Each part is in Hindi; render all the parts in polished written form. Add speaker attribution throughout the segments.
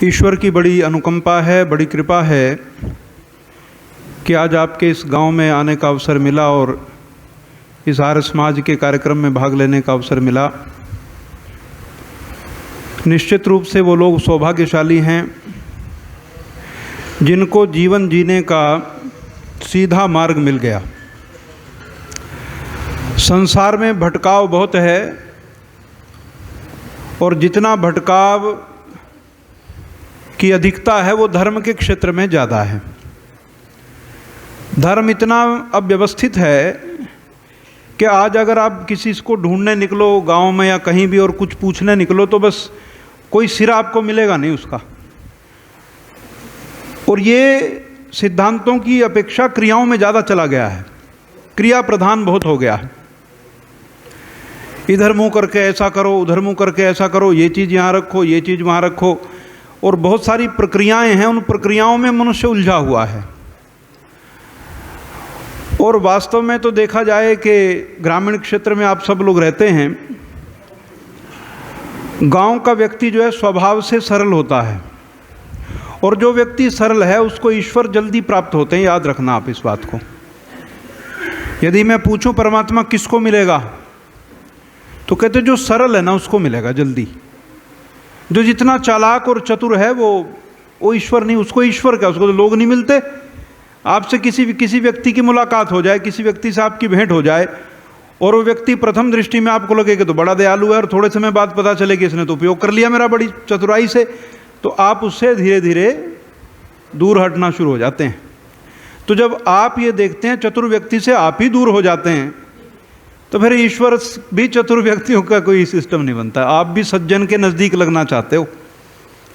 Speaker 1: ईश्वर की बड़ी अनुकंपा है, बड़ी कृपा है कि आज आपके इस गांव में आने का अवसर मिला और इस आर्य समाज के कार्यक्रम में भाग लेने का अवसर मिला। निश्चित रूप से वो लोग सौभाग्यशाली हैं जिनको जीवन जीने का सीधा मार्ग मिल गया। संसार में भटकाव बहुत है और जितना भटकाव की अधिकता है वो धर्म के क्षेत्र में ज़्यादा है। धर्म इतना अव्यवस्थित है कि आज अगर आप किसी को ढूंढने निकलो गांव में या कहीं भी और कुछ पूछने निकलो तो बस कोई सिरा आपको मिलेगा नहीं उसका। और ये सिद्धांतों की अपेक्षा क्रियाओं में ज़्यादा चला गया है, क्रिया प्रधान बहुत हो गया है। इधर मुंह करके ऐसा करो, उधर मुंह करके ऐसा करो, ये चीज़ यहाँ रखो, ये चीज़ वहाँ रखो, और बहुत सारी प्रक्रियाएं हैं, उन प्रक्रियाओं में मनुष्य उलझा हुआ है। और वास्तव में तो देखा जाए कि ग्रामीण क्षेत्र में आप सब लोग रहते हैं, गांव का व्यक्ति जो है स्वभाव से सरल होता है और जो व्यक्ति सरल है उसको ईश्वर जल्दी प्राप्त होते हैं। याद रखना आप इस बात को। यदि मैं पूछूं परमात्मा किसको मिलेगा तो कहते जो सरल है ना उसको मिलेगा जल्दी। जो जितना चालाक और चतुर है वो ईश्वर नहीं, उसको ईश्वर क्या, उसको तो लोग नहीं मिलते। आपसे किसी व्यक्ति की मुलाकात हो जाए, किसी व्यक्ति से आपकी भेंट हो जाए और वो व्यक्ति प्रथम दृष्टि में आपको लगे कि तो बड़ा दयालु है और थोड़े समय बाद पता चले कि इसने तो उपयोग कर लिया मेरा बड़ी चतुराई से, तो आप उससे धीरे धीरे दूर हटना शुरू हो जाते हैं। तो जब आप ये देखते हैं चतुर व्यक्ति से आप ही दूर हो जाते हैं तो फिर ईश्वर भी चतुर व्यक्तियों का कोई सिस्टम नहीं बनता। आप भी सज्जन के नज़दीक लगना चाहते हो,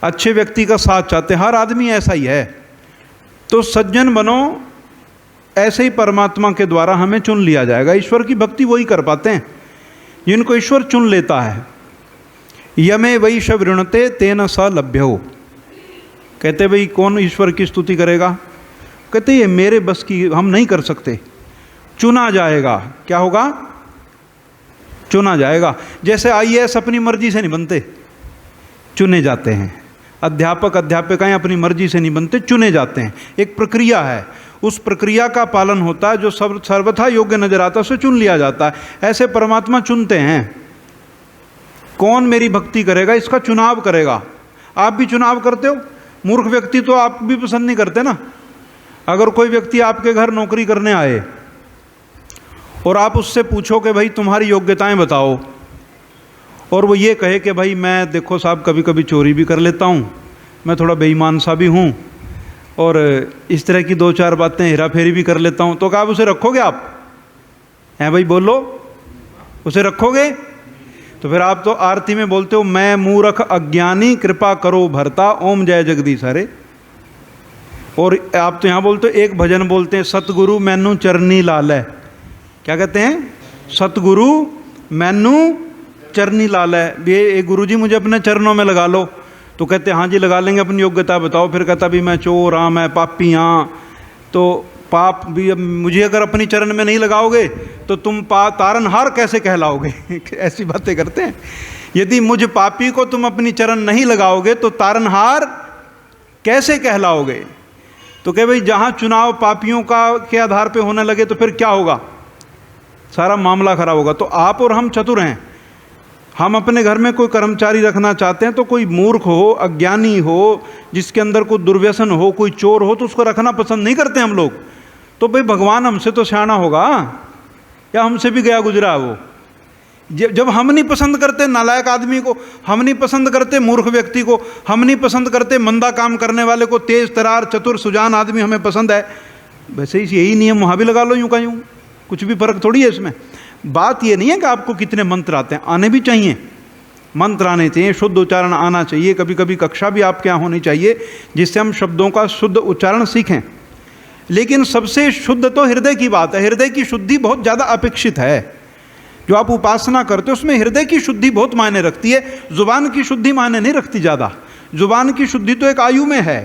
Speaker 1: अच्छे व्यक्ति का साथ चाहते हैं, हर आदमी ऐसा ही है। तो सज्जन बनो, ऐसे ही परमात्मा के द्वारा हमें चुन लिया जाएगा। ईश्वर की भक्ति वही कर पाते हैं जिनको ईश्वर चुन लेता है। यमे वैष वृणते तेन स लभ्यो। कहते भाई कौन ईश्वर की स्तुति करेगा? कहते ये मेरे बस की, हम नहीं कर सकते। चुना जाएगा। क्या होगा? चुना जाएगा। जैसे आईएएस अपनी मर्जी से नहीं बनते, चुने जाते हैं। अध्यापक अध्यापिकाएं अपनी मर्जी से नहीं बनते, चुने जाते हैं। एक प्रक्रिया है, उस प्रक्रिया का पालन होता है। जो सर्वथा योग्य नजर आता है उसे चुन लिया जाता है। ऐसे परमात्मा चुनते हैं। कौन मेरी भक्ति करेगा इसका चुनाव करेगा। आप भी चुनाव करते हो। मूर्ख व्यक्ति तो आप भी पसंद नहीं करते ना। अगर कोई व्यक्ति आपके घर नौकरी करने आए और आप उससे पूछो कि भाई तुम्हारी योग्यताएं बताओ, और वो ये कहे कि भाई मैं देखो साहब कभी कभी चोरी भी कर लेता हूँ, मैं थोड़ा बेईमान सा भी हूँ और इस तरह की दो चार बातें हेरा फेरी भी कर लेता हूँ, तो क्या आप उसे रखोगे? आप हैं भाई, बोलो, उसे रखोगे? तो फिर आप तो आरती में बोलते हो मैं मूर्ख अज्ञानी कृपा करो भरता ओम जय जगदीश हरे। और आप तो यहाँ बोलते हो, एक भजन बोलते हैं सतगुरु मैनू चरनी लाल है। क्या कहते हैं? सतगुरु मैनू चरनी लाल है। ये गुरुजी मुझे अपने चरणों में लगा लो। तो कहते हैं हाँ जी लगा लेंगे, अपनी योग्यता बताओ। फिर कहता भी मैं चोर हाँ, मैं पापी हाँ। तो पाप भी अब मुझे अगर अपनी चरण में नहीं लगाओगे तो तुम तारनहार कैसे कहलाओगे? ऐसी बातें करते हैं। यदि मुझ पापी को तुम अपनी चरण नहीं लगाओगे तो तारनहार कैसे कहलाओगे? तो कहे भाई जहाँ चुनाव पापियों का के आधार पे होने लगे तो फिर क्या होगा? सारा मामला खराब होगा। तो आप और हम चतुर हैं। हम अपने घर में कोई कर्मचारी रखना चाहते हैं तो कोई मूर्ख हो, अज्ञानी हो, जिसके अंदर कोई दुर्व्यसन हो, कोई चोर हो, तो उसको रखना पसंद नहीं करते हम लोग। तो भाई भगवान हमसे तो सियाना होगा या हमसे भी गया गुजरा वो। जब हम नहीं पसंद करते नालायक आदमी को, हम नहीं पसंद करते मूर्ख व्यक्ति को, हम नहीं पसंद करते मंदा काम करने वाले को, तेज तरार चतुर सुजान आदमी हमें पसंद है। वैसे ही यही नियम वहाँ भी लगा लो, यूँ का यूँ, कुछ भी फर्क थोड़ी है इसमें। बात ये नहीं है कि आपको कितने मंत्र आते हैं, आने भी चाहिए, मंत्र आने चाहिए, शुद्ध उच्चारण आना चाहिए। कभी कभी कक्षा भी आपके यहाँ होनी चाहिए जिससे हम शब्दों का शुद्ध उच्चारण सीखें। लेकिन सबसे शुद्ध तो हृदय की बात है। हृदय की शुद्धि बहुत ज़्यादा अपेक्षित है। जो आप उपासना करते हो उसमें हृदय की शुद्धि बहुत मायने रखती है। जुबान की शुद्धि मायने नहीं रखती ज़्यादा। जुबान की शुद्धि तो एक आयु में है,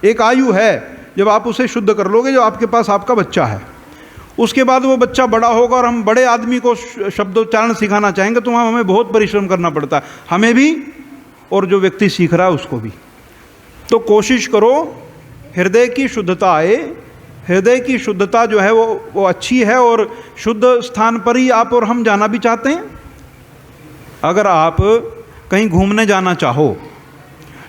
Speaker 1: एक आयु है जब आप उसे शुद्ध कर लोगे, जो आपके पास आपका बच्चा है। उसके बाद वो बच्चा बड़ा होगा और हम बड़े आदमी को शब्दोच्चारण सिखाना चाहेंगे तो वहाँ हमें बहुत परिश्रम करना पड़ता है, हमें भी और जो व्यक्ति सीख रहा है उसको भी। तो कोशिश करो हृदय की शुद्धता आए। हृदय की शुद्धता जो है वो अच्छी है, और शुद्ध स्थान पर ही आप और हम जाना भी चाहते हैं। अगर आप कहीं घूमने जाना चाहो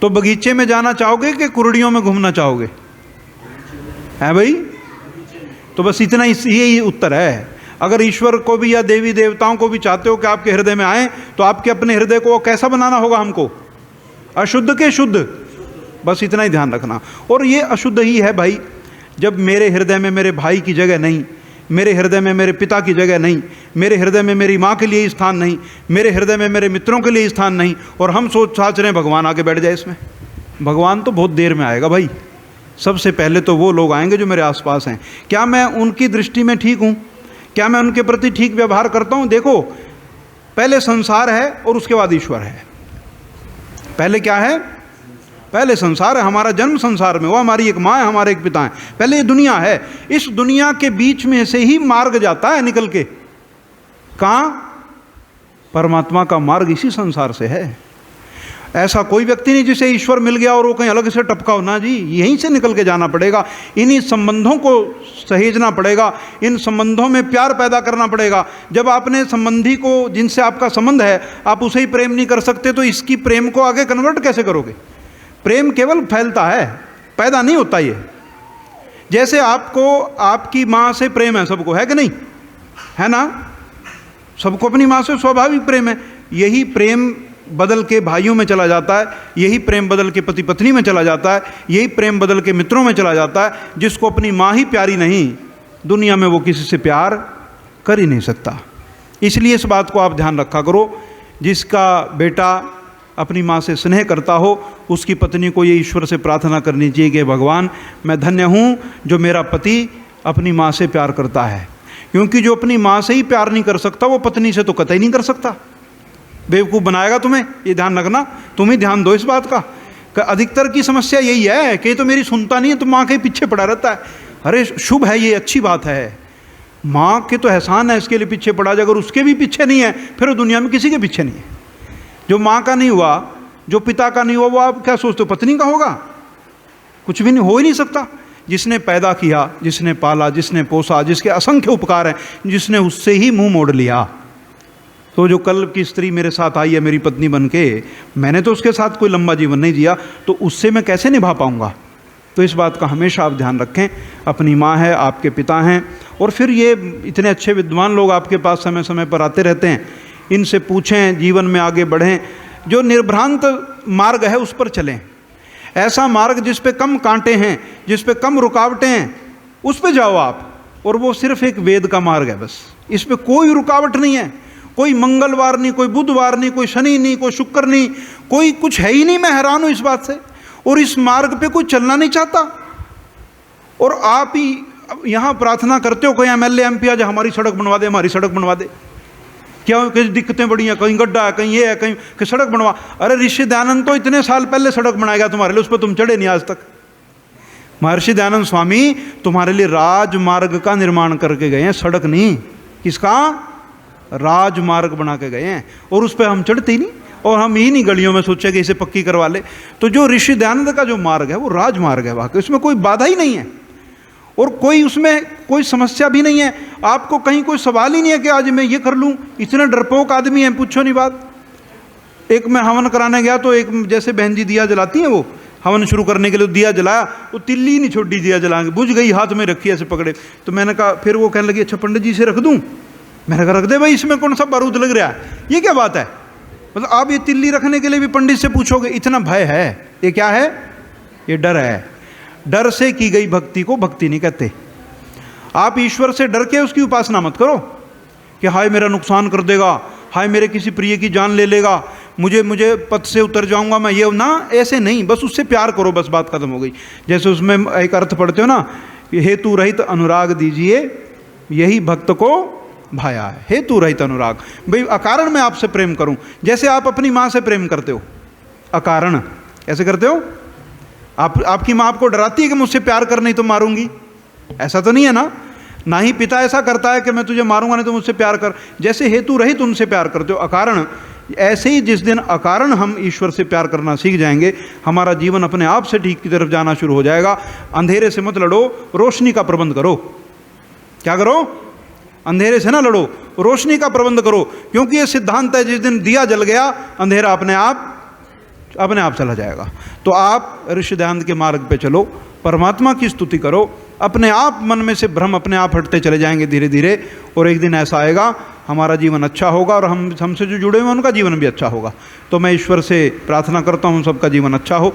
Speaker 1: तो बगीचे में जाना चाहोगे कि कुर्डियों में घूमना चाहोगे? है भाई? तो बस इतना यही उत्तर है। अगर ईश्वर को भी या देवी देवताओं को भी चाहते हो कि आपके हृदय में आए, तो आपके अपने हृदय को कैसा बनाना होगा हमको? अशुद्ध के शुद्ध, बस इतना ही ध्यान रखना। और ये अशुद्ध ही है भाई, जब मेरे हृदय में मेरे भाई की जगह नहीं, मेरे हृदय में मेरे पिता की जगह नहीं, मेरे हृदय में मेरी माँ के लिए स्थान नहीं, मेरे हृदय में मेरे मित्रों के लिए स्थान नहीं, और हम सोच रहे हैं भगवान आके बैठ जाए इसमें। भगवान तो बहुत देर में आएगा भाई। सबसे पहले तो वो लोग आएंगे जो मेरे आसपास हैं। क्या मैं उनकी दृष्टि में ठीक हूँ? क्या मैं उनके प्रति ठीक व्यवहार करता हूँ? देखो, पहले संसार है और उसके बाद ईश्वर है। पहले क्या है? पहले संसार है। हमारा जन्म संसार में हुआ, हमारी एक माँ है, हमारे एक पिता है। पहले ये दुनिया है। इस दुनिया के बीच में से ही मार्ग जाता है निकल के। कहाँ? परमात्मा का मार्ग इसी संसार से है। ऐसा कोई व्यक्ति नहीं जिसे ईश्वर मिल गया और वो कहीं अलग से टपका हो ना जी, यहीं से निकल के जाना पड़ेगा। इन्हीं संबंधों को सहेजना पड़ेगा, इन संबंधों में प्यार पैदा करना पड़ेगा। जब आपने संबंधी को, जिनसे आपका संबंध है, आप उसे ही प्रेम नहीं कर सकते, तो इसकी प्रेम को आगे कन्वर्ट कैसे करोगे? प्रेम केवल फैलता है, पैदा नहीं होता। ये जैसे आपको आपकी माँ से प्रेम है, सबको है कि नहीं? है ना? सबको अपनी माँ से स्वाभाविक प्रेम है। यही प्रेम बदल के भाइयों में चला जाता है, यही प्रेम बदल के पति पत्नी में चला जाता है, यही प्रेम बदल के मित्रों में चला जाता है। जिसको अपनी माँ ही प्यारी नहीं, दुनिया में वो किसी से प्यार कर ही नहीं सकता। इसलिए इस बात को आप ध्यान रखा करो। जिसका बेटा अपनी माँ से स्नेह करता हो, उसकी पत्नी को ये ईश्वर से प्रार्थना करनी चाहिए कि भगवान, मैं धन्य हूँ जो मेरा पति अपनी माँ से प्यार करता है। क्योंकि जो अपनी माँ से ही प्यार नहीं कर सकता, वो पत्नी से तो कतई नहीं कर सकता। बेवकूफ़ बनाएगा तुम्हें, ये ध्यान रखना। तुम ही ध्यान दो इस बात का। अधिकतर की समस्या यही है कि तो मेरी सुनता नहीं है, तो माँ के पीछे पड़ा रहता है। अरे शुभ है, ये अच्छी बात है। माँ के तो एहसान है, इसके लिए पीछे पड़ा जाए। अगर उसके भी पीछे नहीं है, फिर वो दुनिया में किसी के पीछे नहीं है। जो माँ का नहीं हुआ, जो पिता का नहीं हुआ, वो आप क्या सोचते हो पत्नी का होगा? कुछ भी नहीं, हो ही नहीं सकता। जिसने पैदा किया, जिसने पाला, जिसने पोसा, जिसके असंख्य उपकार हैं, जिसने उससे ही मुंह मोड़ लिया। तो जो कल की स्त्री मेरे साथ आई है मेरी पत्नी बन के, मैंने तो उसके साथ कोई लंबा जीवन नहीं जिया, तो उससे मैं कैसे निभा पाऊंगा? तो इस बात का हमेशा आप ध्यान रखें। अपनी माँ है, आपके पिता हैं, और फिर ये इतने अच्छे विद्वान लोग आपके पास समय समय पर आते रहते हैं। इनसे पूछें, जीवन में आगे बढ़ें। जो निर्भ्रांत मार्ग है उस पर चलें। ऐसा मार्ग जिस पे कम कांटे हैं, जिस पे कम रुकावटें हैं, उस पे जाओ आप। और वो सिर्फ एक वेद का मार्ग है बस। इस पे कोई रुकावट नहीं है। कोई मंगलवार नहीं, कोई बुधवार नहीं, कोई शनि नहीं, कोई शुक्र नहीं, कोई कुछ है ही नहीं। मैं हैरान हूँ इस बात से। और इस मार्ग पे कोई चलना नहीं चाहता। और आप ही यहाँ प्रार्थना करते हो कोई एमएलए एमपी आज हमारी सड़क बनवा दे, हमारी सड़क बनवा दे। क्या कहीं दिक्कतें बड़ी हैं, कहीं गड्ढा है, कहीं ये है, कहीं कि सड़क बनवा। अरे ऋषि दयानंद तो इतने साल पहले सड़क बनाएगा तुम्हारे लिए, उस पर तुम चढ़े नहीं आज तक। महर्षि दयानंद स्वामी तुम्हारे लिए राजमार्ग का निर्माण करके गए हैं, सड़क नहीं। किसका? राजमार्ग बना के गए हैं, और उस पर हम चढ़ते ही नहीं। और हम ही नहीं गलियों में सोचे कि इसे पक्की करवा ले। तो जो ऋषि दयानंद का जो मार्ग है वो राजमार्ग है वाकई, उसमें कोई बाधा ही नहीं है और कोई उसमें कोई समस्या भी नहीं है। आपको कहीं कोई सवाल ही नहीं है कि आज मैं ये कर लूँ। इतने डरपोक आदमी हैं, पूछो नहीं बात। एक मैं हवन कराने गया तो एक जैसे बहन जी दिया जलाती हैं, वो हवन शुरू करने के लिए दिया जलाया, वो तिल्ली नहीं छोड़ी, दिया जला के बुझ गई, हाथ में रखी ऐसे पकड़े। तो मैंने कहा, फिर वो कहने लगी अच्छा पंडित जी से रख दूँ। मैंने कहा रख दे भाई, इसमें कौन सा बारूद लग रहा है, ये क्या बात है। मतलब आप ये तिल्ली रखने के लिए भी पंडित से पूछोगे, इतना भय है। ये क्या है? ये डर है। डर से की गई भक्ति को भक्ति नहीं कहते। आप ईश्वर से डर के उसकी उपासना मत करो कि हाय मेरा नुकसान कर देगा, हाय मेरे किसी प्रिय की जान ले लेगा, मुझे पद से उतर जाऊंगा मैं, ये ना, ऐसे नहीं। बस उससे प्यार करो, बस बात खत्म हो गई। जैसे उसमें एक अर्थ पढ़ते हो ना, हेतु रहित अनुराग दीजिए, यही भक्त को भाया है। हेतु रहित अनुराग, भाई अकारण मैं आपसे प्रेम करूं, जैसे आप अपनी माँ से प्रेम करते हो अकारण। ऐसे करते हो? आपकी माँ आपको डराती है कि मुझसे प्यार कर नहीं तो मारूंगी? ऐसा तो नहीं है ना। ना ही पिता ऐसा करता है कि मैं तुझे मारूंगा नहीं तो मुझसे प्यार कर। जैसे हेतु रहित उनसे प्यार करते हो अकारण, ऐसे ही जिस दिन अकारण हम ईश्वर से प्यार करना सीख जाएंगे, हमारा जीवन अपने आप से ठीक की तरफ जाना शुरू हो जाएगा। अंधेरे से मत लड़ो, रोशनी का प्रबंध करो। क्या करो? अंधेरे से ना लड़ो, रोशनी का प्रबंध करो, क्योंकि ये सिद्धांत है जिस दिन दिया जल गया, अंधेरा अपने आप चला जाएगा। तो आप ऋषि दयानंद के मार्ग पे चलो, परमात्मा की स्तुति करो, अपने आप मन में से भ्रम अपने आप हटते चले जाएंगे धीरे धीरे, और एक दिन ऐसा आएगा हमारा जीवन अच्छा होगा और हमसे जो जुड़े हुए हैं उनका जीवन भी अच्छा होगा। तो मैं ईश्वर से प्रार्थना करता हूँ सबका जीवन अच्छा हो।